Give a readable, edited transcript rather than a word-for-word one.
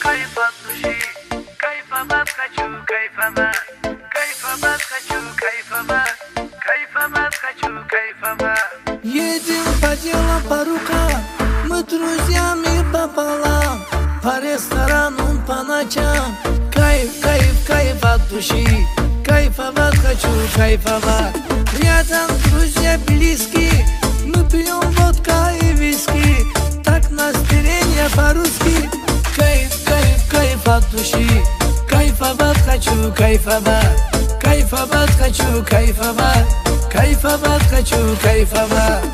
кайф от души. Кайфовать хочу, кайфовать. Кайфовать хочу, кайфовать. Кайфовать хочу, кайфовать. Едем по делам, по рукам, мы друзьями пополам, по ресторанам, по ночам. Кайф, кайф, кайф от души. Кайфовать хочу, кайфовать. Рядом друзья близкие, мы пьем водка и виски. Так настроение по-русски. Кайф, кайф, кайф от души. Кайфовать хочу, кайфовать. Кайфовать хочу, кайфовать. Кайфовать хочу, кайфовать.